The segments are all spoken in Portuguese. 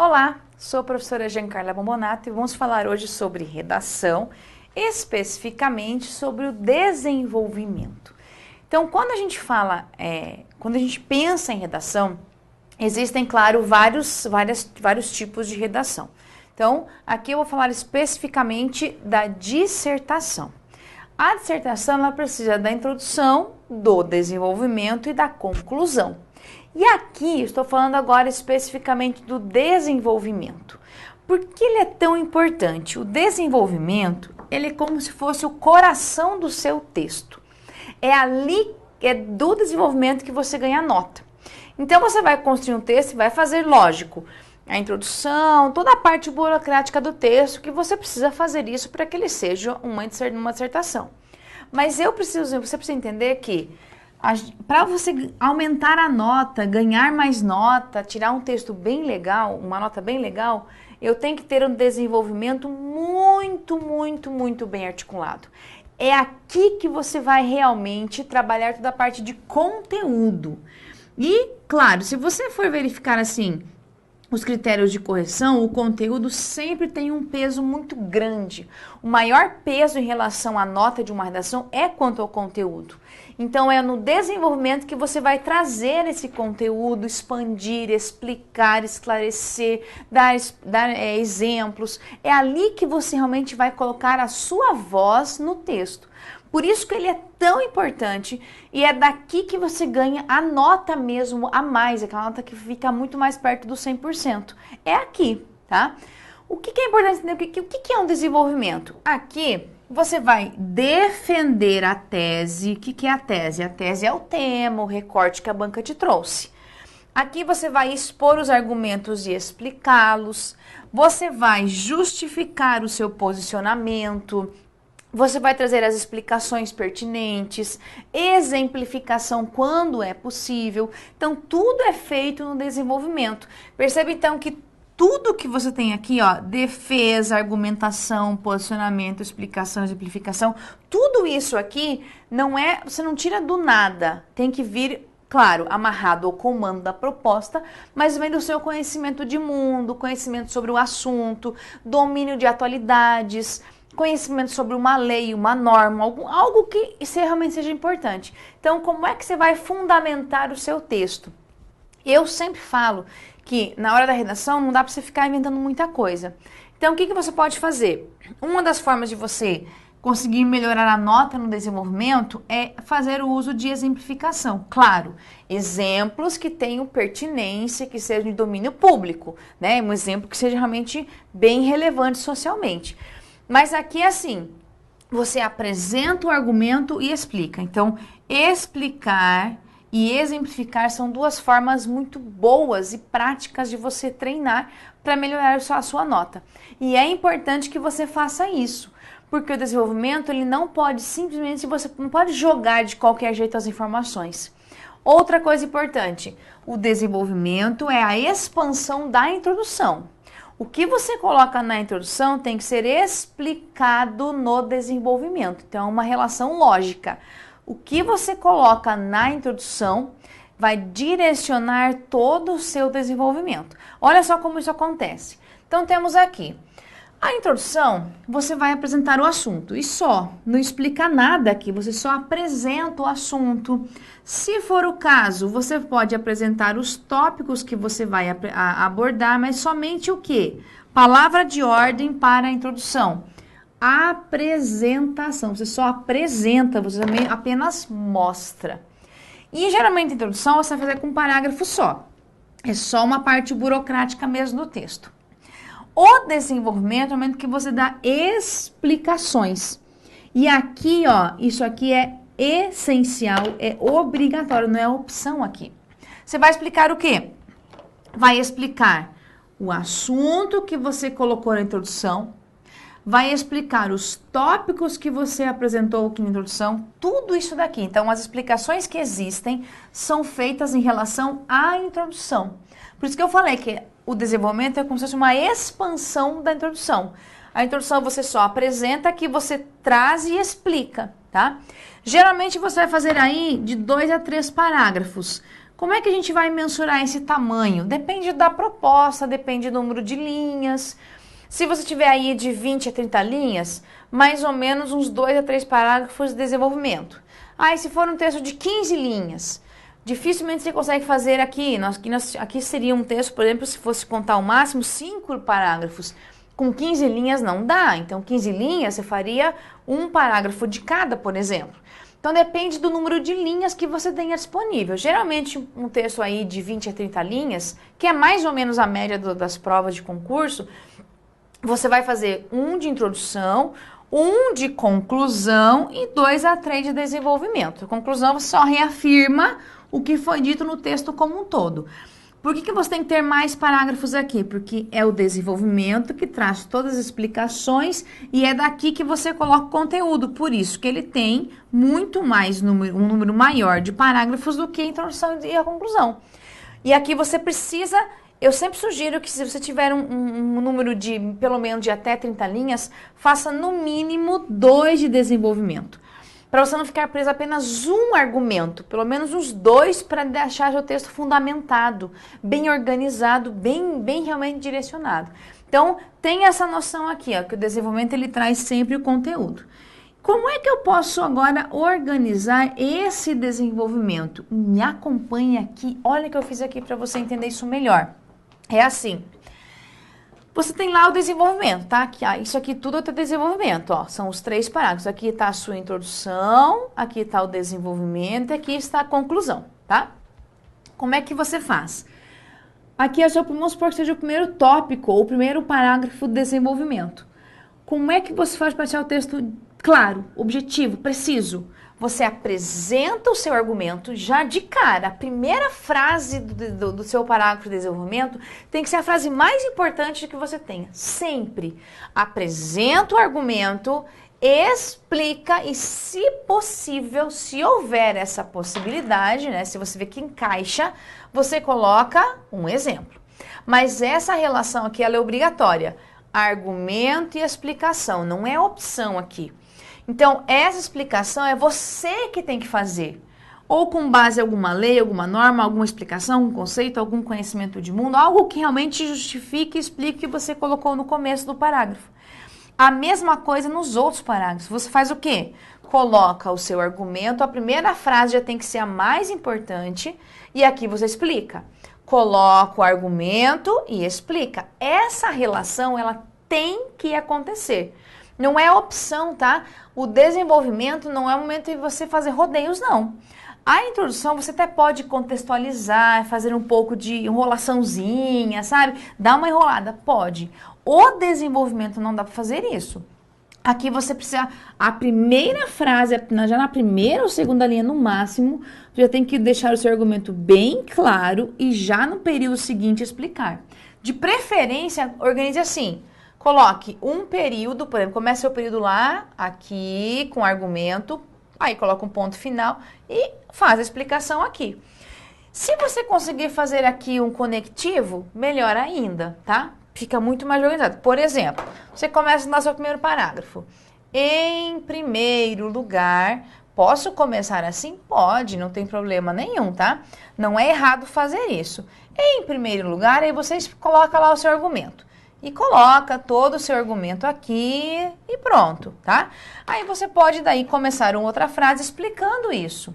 Olá, sou a professora Giancarla Bombonato e vamos falar hoje sobre redação, especificamente sobre o desenvolvimento. Então, quando a gente fala, quando a gente pensa em redação, existem, claro, vários tipos de redação. Então, aqui eu vou falar especificamente da dissertação. A dissertação, ela precisa da introdução, do desenvolvimento e da conclusão. E aqui, estou falando agora especificamente do desenvolvimento. Por que ele é tão importante? O desenvolvimento, ele é como se fosse o coração do seu texto. É do desenvolvimento que você ganha nota. Então, você vai construir um texto e vai fazer, lógico, a introdução, toda a parte burocrática do texto, que você precisa fazer isso para que ele seja uma dissertação. Mas você precisa entender que para você aumentar a nota, ganhar mais nota, tirar um texto bem legal, uma nota bem legal, eu tenho que ter um desenvolvimento muito bem articulado. É aqui que você vai realmente trabalhar toda a parte de conteúdo. E, claro, se você for verificar assim, os critérios de correção, o conteúdo sempre tem um peso muito grande. O maior peso em relação à nota de uma redação é quanto ao conteúdo. Então, é no desenvolvimento que você vai trazer esse conteúdo, expandir, explicar, esclarecer, dar exemplos. É ali que você realmente vai colocar a sua voz no texto. Por isso que ele é tão importante e é daqui que você ganha a nota mesmo a mais, aquela nota que fica muito mais perto do 100%. É aqui, tá? O que é importante entender? O que é um desenvolvimento? Aqui você vai defender a tese. O que é a tese? A tese é o tema, o recorte que a banca te trouxe. Aqui você vai expor os argumentos e explicá-los. Você vai justificar o seu posicionamento. Você vai trazer as explicações pertinentes, exemplificação quando é possível. Então, tudo é feito no desenvolvimento. Perceba, então, que tudo que você tem aqui, ó, defesa, argumentação, posicionamento, explicação, exemplificação, tudo isso aqui você não tira do nada. Tem que vir, claro, amarrado ao comando da proposta, mas vem do seu conhecimento de mundo, conhecimento sobre o assunto, domínio de atualidades, conhecimento sobre uma lei, uma norma, algo que realmente seja importante. Então, como é que você vai fundamentar o seu texto? Eu sempre falo que na hora da redação não dá para você ficar inventando muita coisa. Então, o que você pode fazer? Uma das formas de você conseguir melhorar a nota no desenvolvimento é fazer o uso de exemplificação. Claro, exemplos que tenham pertinência, que sejam de domínio público, né? Um exemplo que seja realmente bem relevante socialmente. Mas aqui é assim, você apresenta o argumento e explica. Então, explicar e exemplificar são duas formas muito boas e práticas de você treinar para melhorar a sua nota. E é importante que você faça isso, porque o desenvolvimento ele não pode simplesmente, você não pode jogar de qualquer jeito as informações. Outra coisa importante, o desenvolvimento é a expansão da introdução. O que você coloca na introdução tem que ser explicado no desenvolvimento. Então, é uma relação lógica. O que você coloca na introdução vai direcionar todo o seu desenvolvimento. Olha só como isso acontece. Então, temos aqui a introdução, você vai apresentar o assunto e só, não explica nada aqui, você só apresenta o assunto. Se for o caso, você pode apresentar os tópicos que você vai abordar, mas somente o quê? Palavra de ordem para a introdução. Apresentação, você só apresenta, você apenas mostra. E geralmente a introdução você vai fazer com um parágrafo só. É só uma parte burocrática mesmo do texto. O desenvolvimento é o momento que você dá explicações. E aqui, ó, isso aqui é essencial, é obrigatório, não é opção aqui. Você vai explicar o quê? Vai explicar o assunto que você colocou na introdução, vai explicar os tópicos que você apresentou aqui na introdução, tudo isso daqui. Então, as explicações que existem são feitas em relação à introdução. Por isso que eu falei que o desenvolvimento é como se fosse uma expansão da introdução. A introdução você só apresenta, que você traz e explica, tá? Geralmente você vai fazer aí de 2 a 3 parágrafos. Como é que a gente vai mensurar esse tamanho? Depende da proposta, depende do número de linhas. Se você tiver aí de 20 a 30 linhas, mais ou menos uns 2 a 3 parágrafos de desenvolvimento. Aí, se for um texto de 15 linhas, dificilmente você consegue fazer aqui. Aqui seria um texto, por exemplo, se fosse contar o máximo 5 parágrafos. Com 15 linhas não dá. Então, 15 linhas você faria um parágrafo de cada, por exemplo. Então, depende do número de linhas que você tenha disponível. Geralmente, um texto aí de 20 a 30 linhas, que é mais ou menos a média das provas de concurso, você vai fazer um de introdução, um de conclusão e 2 a 3 de desenvolvimento. A conclusão você só reafirma o que foi dito no texto como um todo. Por que você tem que ter mais parágrafos aqui? Porque é o desenvolvimento que traz todas as explicações e é daqui que você coloca o conteúdo. Por isso que ele tem muito mais um número maior de parágrafos do que a introdução e a conclusão. E aqui você precisa... Eu sempre sugiro que se você tiver um número de, pelo menos, de até 30 linhas, faça no mínimo 2 de desenvolvimento. Para você não ficar preso a apenas um argumento, pelo menos uns 2 para deixar seu texto fundamentado, bem organizado, bem realmente direcionado. Então, tem essa noção aqui, ó, que o desenvolvimento ele traz sempre o conteúdo. Como é que eu posso agora organizar esse desenvolvimento? Me acompanhe aqui, olha o que eu fiz aqui para você entender isso melhor. É assim, você tem lá o desenvolvimento, tá? Isso aqui tudo é o desenvolvimento, ó. São os 3 parágrafos. Aqui está a sua introdução, aqui está o desenvolvimento e aqui está a conclusão, tá? Como é que você faz? Aqui é vamos supor que seja o primeiro tópico ou o primeiro parágrafo do desenvolvimento. Como é que você faz para deixar o texto claro, objetivo, preciso? Você apresenta o seu argumento já de cara. A primeira frase do seu parágrafo de desenvolvimento tem que ser a frase mais importante que você tenha. Sempre. Apresenta o argumento, explica e, se possível, se houver essa possibilidade, né, se você vê que encaixa, você coloca um exemplo. Mas essa relação aqui ela é obrigatória. Argumento e explicação, não é opção aqui. Então, essa explicação é você que tem que fazer. Ou com base em alguma lei, alguma norma, alguma explicação, um conceito, algum conhecimento de mundo, algo que realmente justifique e explique o que você colocou no começo do parágrafo. A mesma coisa nos outros parágrafos. Você faz o quê? Coloca o seu argumento, a primeira frase já tem que ser a mais importante e aqui você explica. Coloca o argumento e explica. Essa relação, ela tem que acontecer. Não é opção, tá? O desenvolvimento não é o momento de você fazer rodeios, não. A introdução você até pode contextualizar, fazer um pouco de enrolaçãozinha, sabe? Dar uma enrolada, pode. O desenvolvimento não dá para fazer isso. Aqui você precisa, a primeira frase, já na primeira ou segunda linha no máximo, já tem que deixar o seu argumento bem claro e já no período seguinte explicar. De preferência, organize assim. Coloque um período, por exemplo, comece seu período lá, aqui, com argumento, aí coloca um ponto final e faz a explicação aqui. Se você conseguir fazer aqui um conectivo, melhor ainda, tá? Fica muito mais organizado. Por exemplo, você começa no seu primeiro parágrafo. Em primeiro lugar, posso começar assim? Pode, não tem problema nenhum, tá? Não é errado fazer isso. Em primeiro lugar, aí você coloca lá o seu argumento. E coloca todo o seu argumento aqui e pronto, tá? Aí você pode daí começar uma outra frase explicando isso.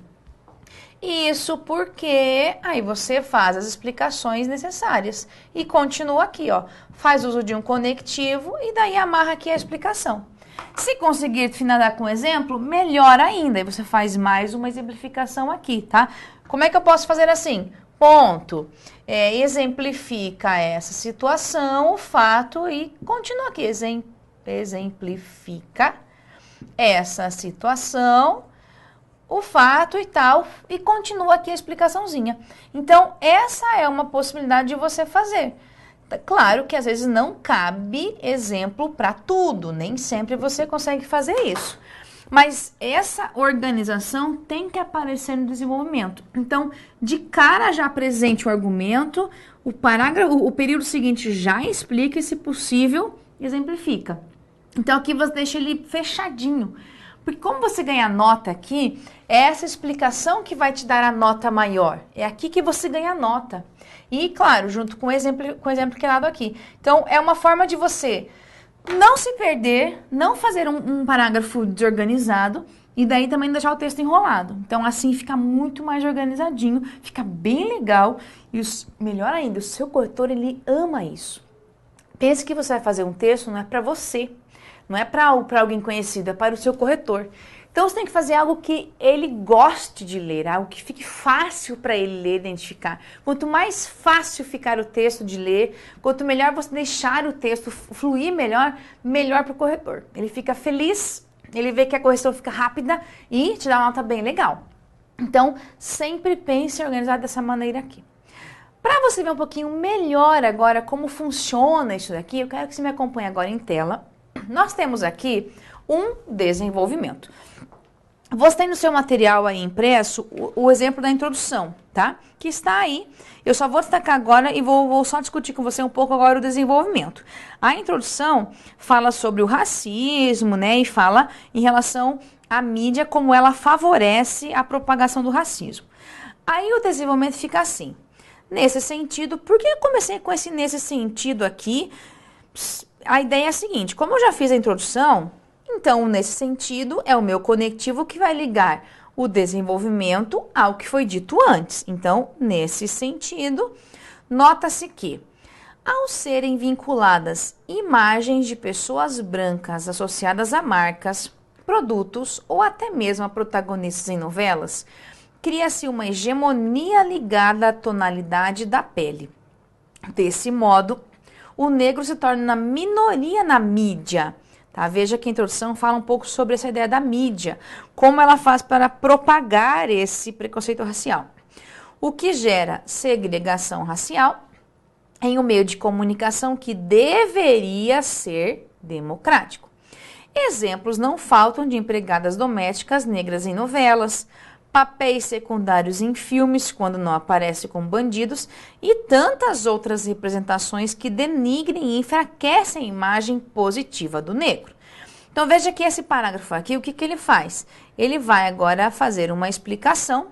Isso porque aí você faz as explicações necessárias e continua aqui, ó. Faz uso de um conectivo e daí amarra aqui a explicação. Se conseguir finalizar com um exemplo, melhor ainda. Aí você faz mais uma exemplificação aqui, tá? Como é que eu posso fazer assim? Ponto. Exemplifica essa situação, o fato e continua aqui. Exemplifica essa situação, o fato e tal, e continua aqui a explicaçãozinha. Então, essa é uma possibilidade de você fazer. Claro que às vezes não cabe exemplo para tudo, nem sempre você consegue fazer isso. Mas essa organização tem que aparecer no desenvolvimento. Então, de cara já apresente o argumento, o período seguinte já explica e, se possível, exemplifica. Então, aqui você deixa ele fechadinho. Porque como você ganha nota aqui, é essa explicação que vai te dar a nota maior. É aqui que você ganha nota. E, claro, junto com o exemplo que é dado aqui. Então, é uma forma de você não se perder, não fazer um parágrafo desorganizado e daí também não deixar o texto enrolado. Então, assim fica muito mais organizadinho, fica bem legal e melhor ainda, o seu corretor, ele ama isso. Pense que você vai fazer um texto, não é para você, não é para alguém conhecido, é para o seu corretor. Então, você tem que fazer algo que ele goste de ler, algo que fique fácil para ele ler, identificar. Quanto mais fácil ficar o texto de ler, quanto melhor você deixar o texto fluir melhor, melhor para o corretor. Ele fica feliz, ele vê que a correção fica rápida e te dá uma nota bem legal. Então, sempre pense em organizar dessa maneira aqui. Para você ver um pouquinho melhor agora como funciona isso daqui, eu quero que você me acompanhe agora em tela. Nós temos aqui um desenvolvimento. Você tem no seu material aí impresso o exemplo da introdução, tá? Que está aí. Eu só vou destacar agora e vou só discutir com você um pouco agora o desenvolvimento. A introdução fala sobre o racismo, né? E fala em relação à mídia, como ela favorece a propagação do racismo. Aí o desenvolvimento fica assim. Nesse sentido, por que eu comecei com esse nesse sentido aqui? A ideia é a seguinte, como eu já fiz a introdução, então, nesse sentido, é o meu conectivo que vai ligar o desenvolvimento ao que foi dito antes. Então, nesse sentido, nota-se que, ao serem vinculadas imagens de pessoas brancas associadas a marcas, produtos ou até mesmo a protagonistas em novelas, cria-se uma hegemonia ligada à tonalidade da pele. Desse modo, o negro se torna minoria na mídia. Tá? Veja que a introdução fala um pouco sobre essa ideia da mídia, como ela faz para propagar esse preconceito racial. O que gera segregação racial em um meio de comunicação que deveria ser democrático. Exemplos não faltam de empregadas domésticas negras em novelas, papéis secundários em filmes, quando não aparece como bandidos, e tantas outras representações que denigrem e enfraquecem a imagem positiva do negro. Então veja que esse parágrafo aqui, o que ele faz? Ele vai agora fazer uma explicação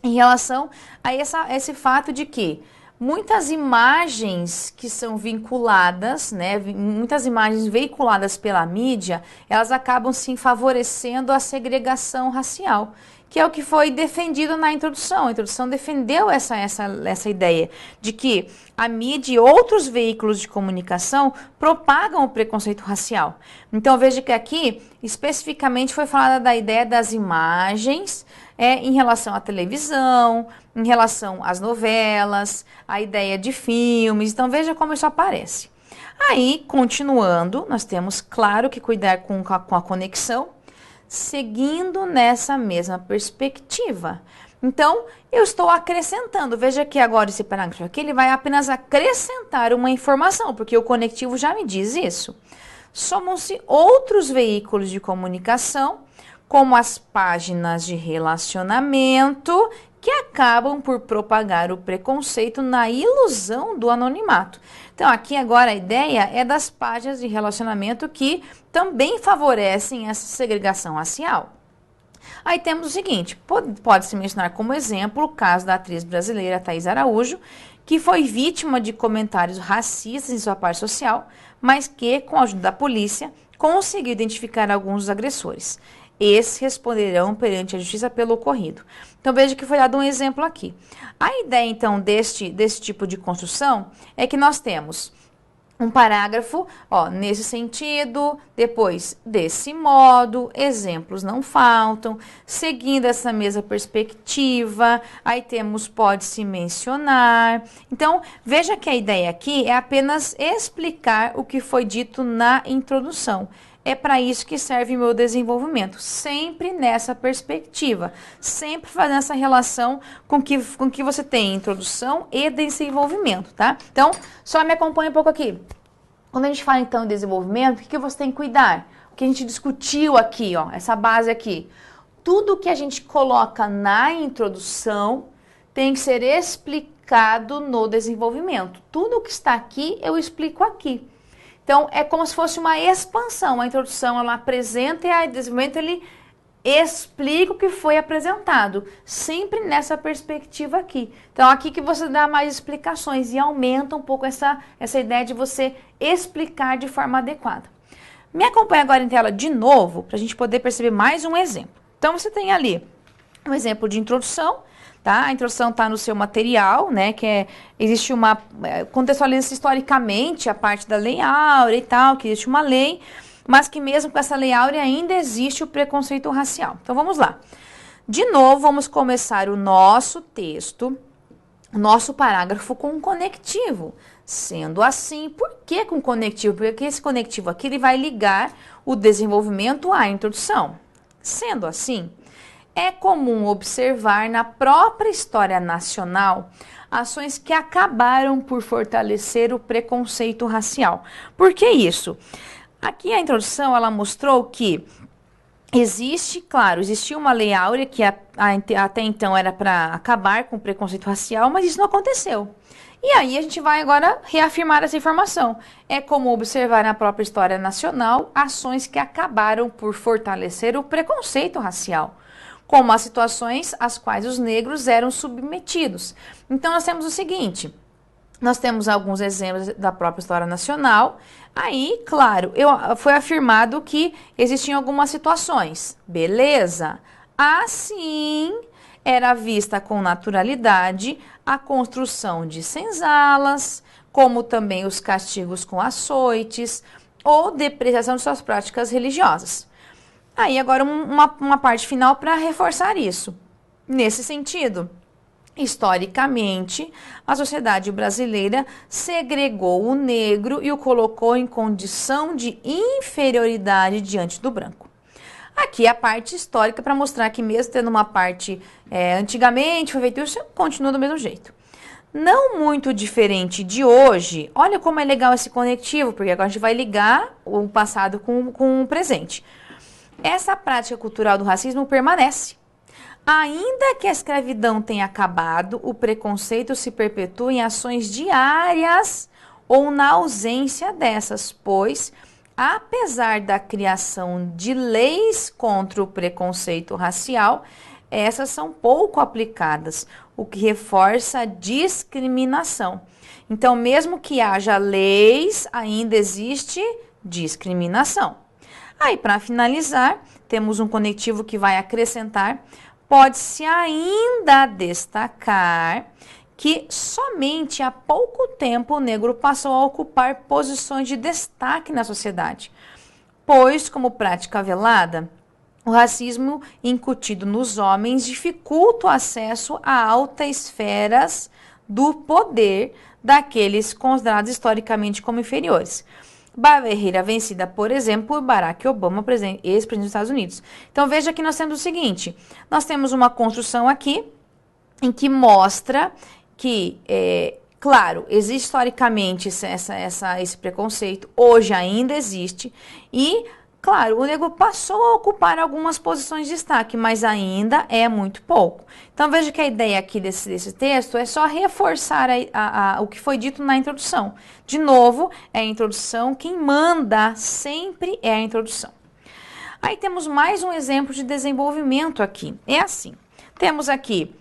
em relação a esse fato de que muitas imagens que são vinculadas, né, muitas imagens veiculadas pela mídia, elas acabam sim favorecendo a segregação racial, que é o que foi defendido na introdução. A introdução defendeu essa ideia de que a mídia e outros veículos de comunicação propagam o preconceito racial. Então veja que aqui, especificamente, foi falada da ideia das imagens em relação à televisão, em relação às novelas, a ideia de filmes. Então veja como isso aparece. Aí, continuando, nós temos, claro, que cuidar com a conexão, seguindo nessa mesma perspectiva. Então, eu estou acrescentando, veja que agora esse parágrafo aqui, ele vai apenas acrescentar uma informação, porque o conectivo já me diz isso. Somam-se outros veículos de comunicação, como as páginas de relacionamento, que acabam por propagar o preconceito na ilusão do anonimato. Então, aqui agora a ideia é das páginas de relacionamento que também favorecem essa segregação racial. Aí temos o seguinte, pode-se mencionar como exemplo o caso da atriz brasileira Thaís Araújo, que foi vítima de comentários racistas em sua parte social, mas que, com a ajuda da polícia, conseguiu identificar alguns dos agressores. Esses responderão perante a justiça pelo ocorrido. Então, veja que foi dado um exemplo aqui. A ideia, então, desse tipo de construção é que nós temos um parágrafo, nesse sentido, depois desse modo, exemplos não faltam, seguindo essa mesma perspectiva, aí temos pode-se mencionar. Então, veja que a ideia aqui é apenas explicar o que foi dito na introdução. É para isso que serve o meu desenvolvimento, sempre nessa perspectiva, sempre fazendo essa relação com que você tem introdução e desenvolvimento, tá? Então, só me acompanha um pouco aqui. Quando a gente fala então em desenvolvimento, o que você tem que cuidar? O que a gente discutiu aqui, essa base aqui. Tudo que a gente coloca na introdução tem que ser explicado no desenvolvimento. Tudo que está aqui, eu explico aqui. Então, é como se fosse uma expansão. A introdução, ela apresenta, e a desenvolvimento, ele explica o que foi apresentado, sempre nessa perspectiva aqui. Então, aqui que você dá mais explicações e aumenta um pouco essa ideia de você explicar de forma adequada. Me acompanha agora em tela de novo, para a gente poder perceber mais um exemplo. Então, você tem ali um exemplo de introdução, tá? A introdução está no seu material, né? Existe uma... contextualiza historicamente a parte da Lei Áurea e tal, que existe uma lei, mas que mesmo com essa Lei Áurea ainda existe o preconceito racial. Então, vamos lá. De novo, vamos começar o nosso texto, o nosso parágrafo com um conectivo. Sendo assim, por que com conectivo? Porque esse conectivo aqui ele vai ligar o desenvolvimento à introdução. Sendo assim, é comum observar na própria história nacional ações que acabaram por fortalecer o preconceito racial. Por que isso? Aqui a introdução, ela mostrou que existia uma lei áurea que até então era para acabar com o preconceito racial, mas isso não aconteceu. E aí a gente vai agora reafirmar essa informação. É como observar na própria história nacional ações que acabaram por fortalecer o preconceito racial, como as situações às quais os negros eram submetidos. Então nós temos o seguinte... Nós temos alguns exemplos da própria história nacional. Aí, claro, foi afirmado que existiam algumas situações. Beleza? Assim, era vista com naturalidade a construção de senzalas, como também os castigos com açoites ou depreciação de suas práticas religiosas. Aí, agora, uma parte final para reforçar isso. Nesse sentido... Historicamente, a sociedade brasileira segregou o negro e o colocou em condição de inferioridade diante do branco. Aqui a parte histórica para mostrar que mesmo tendo uma parte antigamente foi feito isso, continua do mesmo jeito. Não muito diferente de hoje, olha como é legal esse conectivo, porque agora a gente vai ligar o passado com o presente. Essa prática cultural do racismo permanece. Ainda que a escravidão tenha acabado, o preconceito se perpetua em ações diárias ou na ausência dessas, pois, apesar da criação de leis contra o preconceito racial, essas são pouco aplicadas, o que reforça a discriminação. Então, mesmo que haja leis, ainda existe discriminação. Aí, para finalizar, temos um conectivo que vai acrescentar. Pode-se ainda destacar que somente há pouco tempo o negro passou a ocupar posições de destaque na sociedade, pois, como prática velada, o racismo incutido nos homens dificulta o acesso a altas esferas do poder daqueles considerados historicamente como inferiores. Barreira vencida, por exemplo, por Barack Obama, ex-presidente dos Estados Unidos. Então, veja que nós temos o seguinte, nós temos uma construção aqui em que mostra que, claro, existe historicamente esse preconceito, hoje ainda existe, e, claro, o negro passou a ocupar algumas posições de destaque, mas ainda é muito pouco. Então, veja que a ideia aqui desse texto é só reforçar o que foi dito na introdução. De novo, é a introdução, quem manda sempre é a introdução. Aí temos mais um exemplo de desenvolvimento aqui. É assim, temos aqui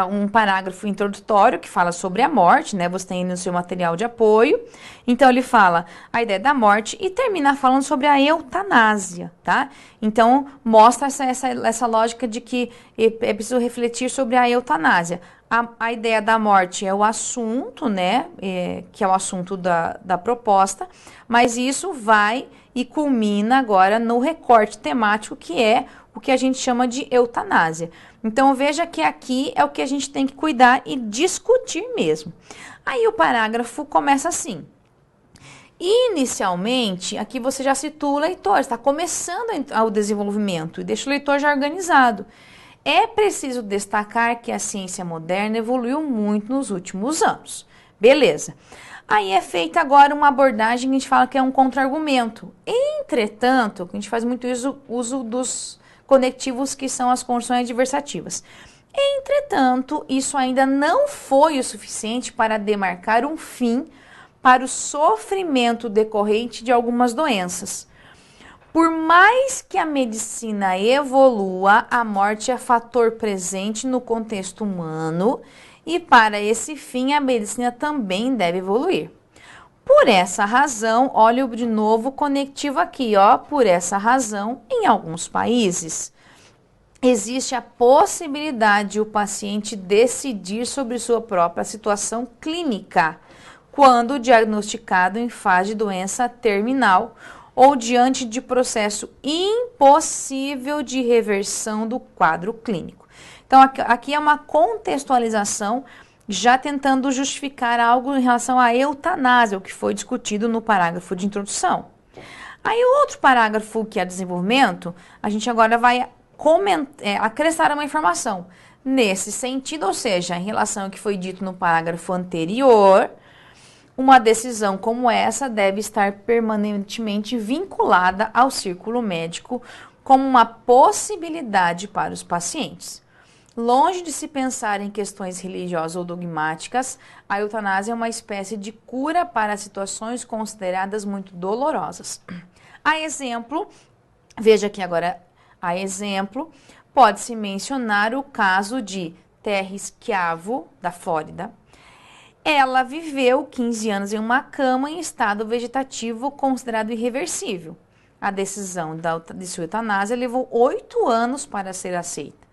um parágrafo introdutório que fala sobre a morte, né? Você tem no seu material de apoio. Então, ele fala a ideia da morte e termina falando sobre a eutanásia, tá? Então, mostra essa lógica de que é preciso refletir sobre a eutanásia. A ideia da morte é o assunto, né? Que é o assunto da proposta, mas isso vai e culmina agora no recorte temático, que é o que a gente chama de eutanásia. Então, veja que aqui é o que a gente tem que cuidar e discutir mesmo. Aí o parágrafo começa assim. Inicialmente, aqui você já situa o leitor, está começando o desenvolvimento e deixa o leitor já organizado. É preciso destacar que a ciência moderna evoluiu muito nos últimos anos. Beleza. Aí é feita agora uma abordagem que a gente fala que é um contra-argumento. Entretanto, a gente faz muito uso dos conectivos que são as conjunções adversativas. Entretanto, isso ainda não foi o suficiente para demarcar um fim para o sofrimento decorrente de algumas doenças. Por mais que a medicina evolua, a morte é fator presente no contexto humano e para esse fim a medicina também deve evoluir. Por essa razão, olha de novo o conectivo aqui, ó, por essa razão, em alguns países, existe a possibilidade de o paciente decidir sobre sua própria situação clínica, quando diagnosticado em fase de doença terminal ou diante de processo impossível de reversão do quadro clínico. Então, aqui é uma contextualização já tentando justificar algo em relação à eutanásia, o que foi discutido no parágrafo de introdução. Aí o outro parágrafo, que é desenvolvimento, a gente agora vai acrescentar uma informação nesse sentido, ou seja, em relação ao que foi dito no parágrafo anterior, uma decisão como essa deve estar permanentemente vinculada ao círculo médico como uma possibilidade para os pacientes. Longe de se pensar em questões religiosas ou dogmáticas, a eutanásia é uma espécie de cura para situações consideradas muito dolorosas. A exemplo, veja aqui agora, a exemplo, pode-se mencionar o caso de Terry Schiavo, da Flórida. Ela viveu 15 anos em uma cama em estado vegetativo considerado irreversível. A decisão de sua eutanásia levou 8 anos para ser aceita.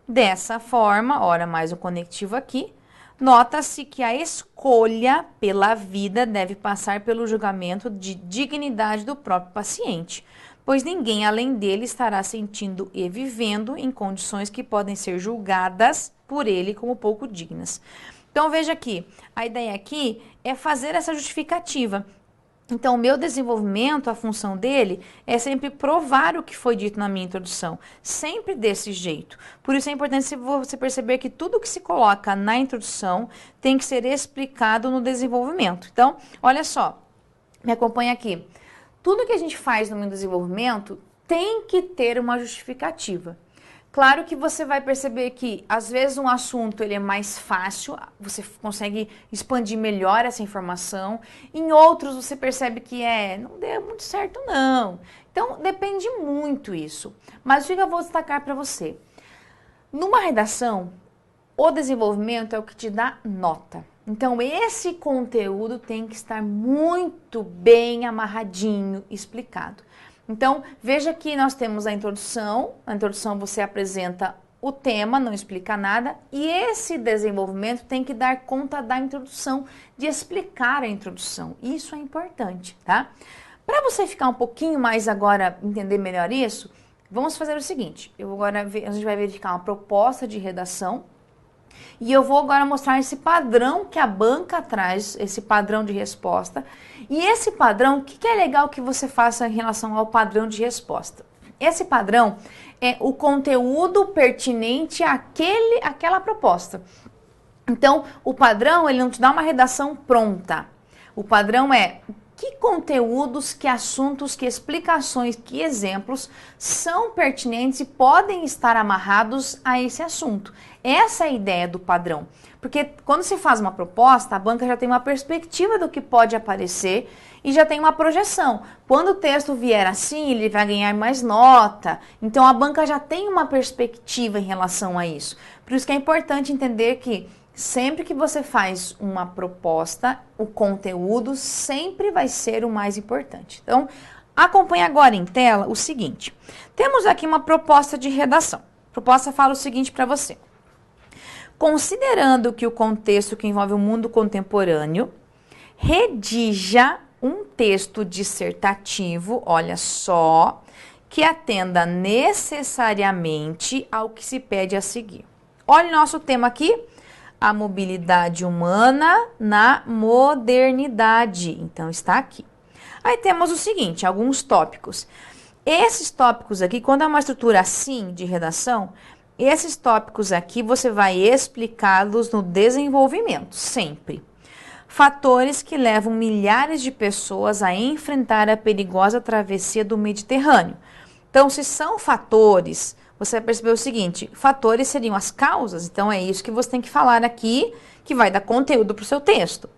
Dessa forma, ora mais o conectivo aqui, nota-se que a escolha pela vida deve passar pelo julgamento de dignidade do próprio paciente, pois ninguém além dele estará sentindo e vivendo em condições que podem ser julgadas por ele como pouco dignas. Então veja aqui, a ideia aqui é fazer essa justificativa. Então, o meu desenvolvimento, a função dele, é sempre provar o que foi dito na minha introdução. Sempre desse jeito. Por isso é importante você perceber que tudo que se coloca na introdução tem que ser explicado no desenvolvimento. Então, olha só, me acompanha aqui. Tudo que a gente faz no meu desenvolvimento tem que ter uma justificativa. Claro que você vai perceber que, às vezes, um assunto ele é mais fácil, você consegue expandir melhor essa informação. Em outros, você percebe que não deu muito certo, não. Então, depende muito isso. Mas o que eu vou destacar para você? Numa redação, o desenvolvimento é o que te dá nota. Então, esse conteúdo tem que estar muito bem amarradinho, explicado. Então, veja que nós temos a introdução. Na introdução você apresenta o tema, não explica nada. E esse desenvolvimento tem que dar conta da introdução, de explicar a introdução. Isso é importante, tá? Para você ficar um pouquinho mais agora, entender melhor isso, vamos fazer o seguinte. A gente vai verificar uma proposta de redação. E eu vou agora mostrar esse padrão que a banca traz, esse padrão de resposta. E esse padrão, o que é legal que você faça em relação ao padrão de resposta? Esse padrão é o conteúdo pertinente àquela proposta. Então, o padrão, ele não te dá uma redação pronta. O padrão é que conteúdos, que assuntos, que explicações, que exemplos são pertinentes e podem estar amarrados a esse assunto. Essa é a ideia do padrão. Porque quando se faz uma proposta, a banca já tem uma perspectiva do que pode aparecer e já tem uma projeção. Quando o texto vier assim, ele vai ganhar mais nota. Então, a banca já tem uma perspectiva em relação a isso. Por isso que é importante entender que sempre que você faz uma proposta, o conteúdo sempre vai ser o mais importante. Então, acompanhe agora em tela o seguinte. Temos aqui uma proposta de redação. A proposta fala o seguinte para você. Considerando que o contexto que envolve o mundo contemporâneo, redija um texto dissertativo, olha só, que atenda necessariamente ao que se pede a seguir. Olha o nosso tema aqui. A mobilidade humana na modernidade. Então, está aqui. Aí temos o seguinte, alguns tópicos. Esses tópicos aqui, quando é uma estrutura assim de redação, esses tópicos aqui você vai explicá-los no desenvolvimento, sempre. Fatores que levam milhares de pessoas a enfrentar a perigosa travessia do Mediterrâneo. Então, se são fatores, você vai perceber o seguinte, fatores seriam as causas, então é isso que você tem que falar aqui, que vai dar conteúdo para o seu texto.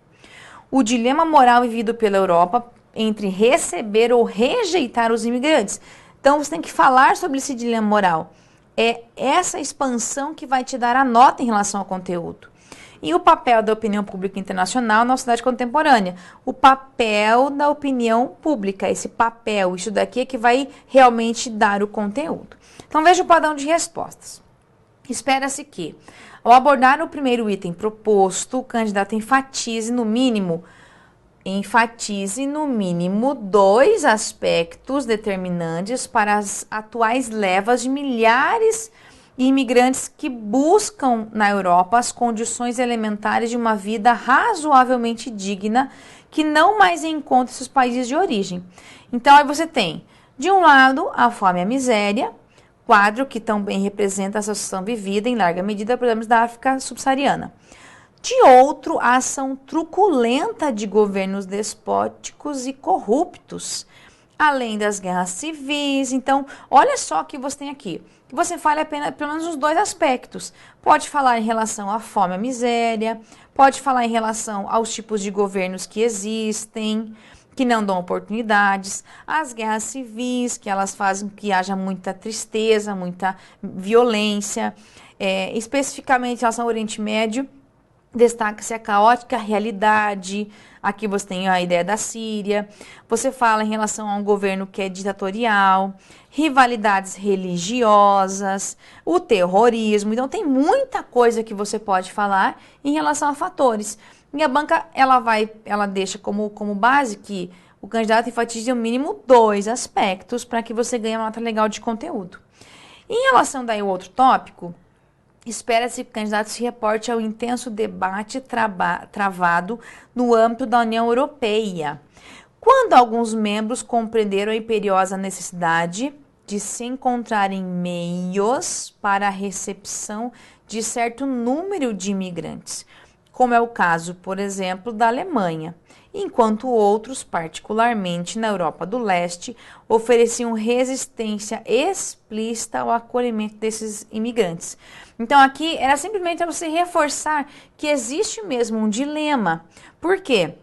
o dilema moral vivido pela Europa entre receber ou rejeitar os imigrantes. Então, você tem que falar sobre esse dilema moral. É essa expansão que vai te dar a nota em relação ao conteúdo. E o papel da opinião pública internacional na sociedade contemporânea. O papel da opinião pública, esse papel, isso daqui é que vai realmente dar o conteúdo. Então, veja o padrão de respostas. Espera-se que, ao abordar o primeiro item proposto, o candidato enfatize no mínimo 2 aspectos determinantes para as atuais levas de milhares de imigrantes que buscam na Europa as condições elementares de uma vida razoavelmente digna que não mais encontra em seus países de origem. Então, aí você tem, de um lado, a fome e a miséria, quadro que também representa a situação vivida em larga medida por exemplo da África subsaariana. De outro, a ação truculenta de governos despóticos e corruptos, além das guerras civis. Então, olha só o que você tem aqui. Que você fala apenas pelo menos os 2 aspectos. Pode falar em relação à fome e à miséria, pode falar em relação aos tipos de governos que existem, que não dão oportunidades, as guerras civis, que elas fazem que haja muita tristeza, muita violência, especificamente em relação ao Oriente Médio, destaca-se a caótica realidade. Aqui você tem a ideia da Síria. Você fala em relação a um governo que é ditatorial, rivalidades religiosas, o terrorismo. Então, tem muita coisa que você pode falar em relação a fatores. E a banca, ela deixa como base que o candidato enfatize no mínimo 2 aspectos para que você ganhe uma nota legal de conteúdo. Em relação daí ao outro tópico, espera-se que o candidato se reporte ao intenso debate travado no âmbito da União Europeia, quando alguns membros compreenderam a imperiosa necessidade de se encontrarem meios para a recepção de certo número de imigrantes, como é o caso, por exemplo, da Alemanha, enquanto outros, particularmente na Europa do Leste, ofereciam resistência explícita ao acolhimento desses imigrantes. Então, aqui era simplesmente para você reforçar que existe mesmo um dilema. Por quê?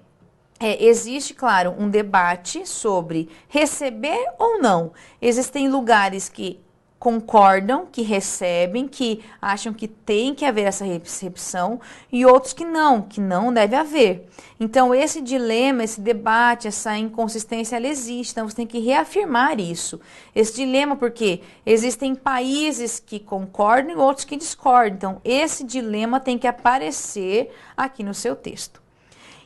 Existe, claro, um debate sobre receber ou não. Existem lugares que concordam, que recebem, que acham que tem que haver essa recepção, e outros que não deve haver. Então, esse dilema, esse debate, essa inconsistência, ela existe. Então, você tem que reafirmar isso. Esse dilema, porque existem países que concordam e outros que discordam. Então, esse dilema tem que aparecer aqui no seu texto.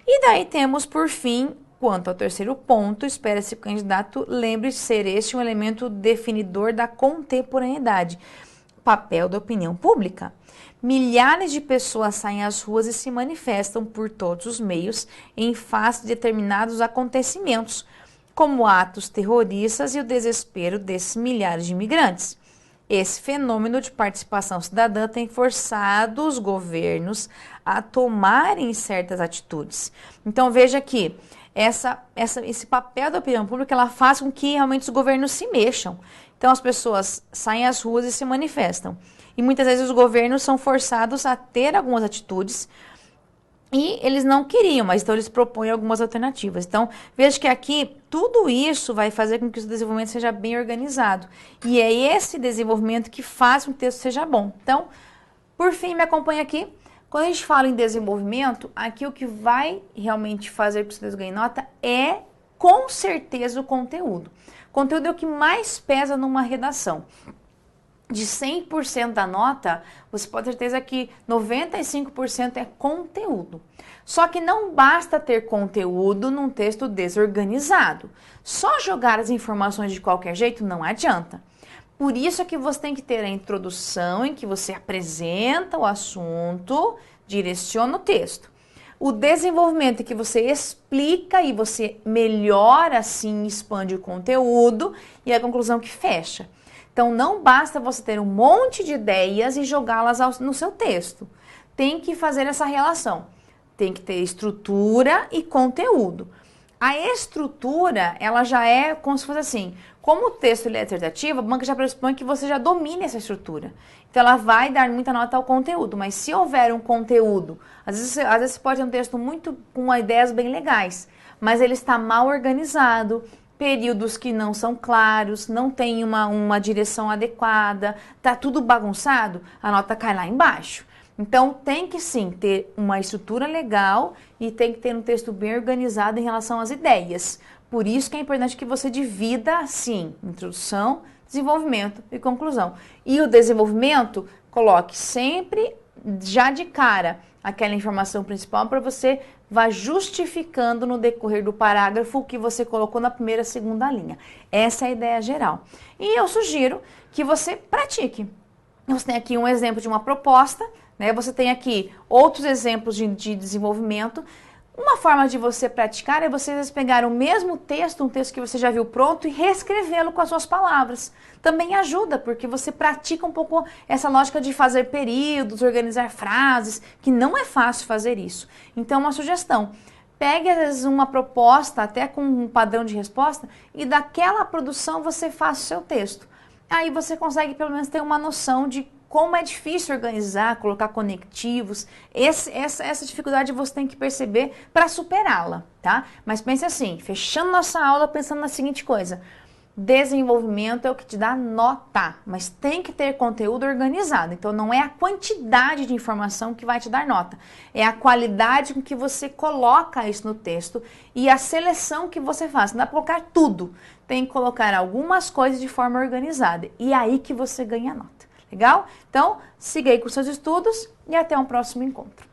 E daí temos, por fim, quanto ao terceiro ponto, espera-se que o candidato lembre de ser este um elemento definidor da contemporaneidade, papel da opinião pública. Milhares de pessoas saem às ruas e se manifestam por todos os meios em face de determinados acontecimentos, como atos terroristas e o desespero desses milhares de imigrantes. Esse fenômeno de participação cidadã tem forçado os governos a tomarem certas atitudes. Então, veja que esse papel da opinião pública, ela faz com que realmente os governos se mexam. Então, as pessoas saem às ruas e se manifestam. E muitas vezes os governos são forçados a ter algumas atitudes e eles não queriam, mas então eles propõem algumas alternativas. Então, veja que aqui tudo isso vai fazer com que o desenvolvimento seja bem organizado. E é esse desenvolvimento que faz com que o texto seja bom. Então, por fim, me acompanha aqui. Quando a gente fala em desenvolvimento, aqui o que vai realmente fazer para o texto ganhar nota é, com certeza, o conteúdo. O conteúdo é o que mais pesa numa redação. De 100% da nota, você pode ter certeza que 95% é conteúdo. Só que não basta ter conteúdo num texto desorganizado. Só jogar as informações de qualquer jeito não adianta. Por isso é que você tem que ter a introdução em que você apresenta o assunto, direciona o texto. O desenvolvimento em que você explica e você melhora, assim, expande o conteúdo e a conclusão que fecha. Então, não basta você ter um monte de ideias e jogá-las no seu texto. Tem que fazer essa relação. Tem que ter estrutura e conteúdo. A estrutura, ela já é como se fosse assim, Como o texto ele é dissertativo, a banca já pressupõe que você já domine essa estrutura. Então, ela vai dar muita nota ao conteúdo, mas se houver um conteúdo, às vezes você pode ter um texto muito com ideias bem legais, mas ele está mal organizado, períodos que não são claros, não tem uma direção adequada, tá tudo bagunçado, a nota cai lá embaixo. Então, tem que sim ter uma estrutura legal e tem que ter um texto bem organizado em relação às ideias. Por isso que é importante que você divida, assim, introdução, desenvolvimento e conclusão. E o desenvolvimento, coloque sempre já de cara aquela informação principal para você vá justificando no decorrer do parágrafo o que você colocou na primeira e segunda linha. Essa é a ideia geral. E eu sugiro que você pratique. Você tem aqui um exemplo de uma proposta, né? Você tem aqui outros exemplos de desenvolvimento. Uma forma de você praticar é você às vezes, pegar o mesmo texto, um texto que você já viu pronto, e reescrevê-lo com as suas palavras. Também ajuda, porque você pratica um pouco essa lógica de fazer períodos, organizar frases, que não é fácil fazer isso. Então, uma sugestão. Pegue, às vezes, uma proposta, até com um padrão de resposta, e daquela produção você faça o seu texto. Aí você consegue, pelo menos, ter uma noção de como é difícil organizar, colocar conectivos. Essa dificuldade você tem que perceber para superá-la, tá? Mas pense assim, fechando nossa aula pensando na seguinte coisa: desenvolvimento é o que te dá nota, mas tem que ter conteúdo organizado. Então não é a quantidade de informação que vai te dar nota, é a qualidade com que você coloca isso no texto e a seleção que você faz. Não dá para colocar tudo, tem que colocar algumas coisas de forma organizada e é aí que você ganha nota. Legal? Então, siga aí com seus estudos e até um próximo encontro.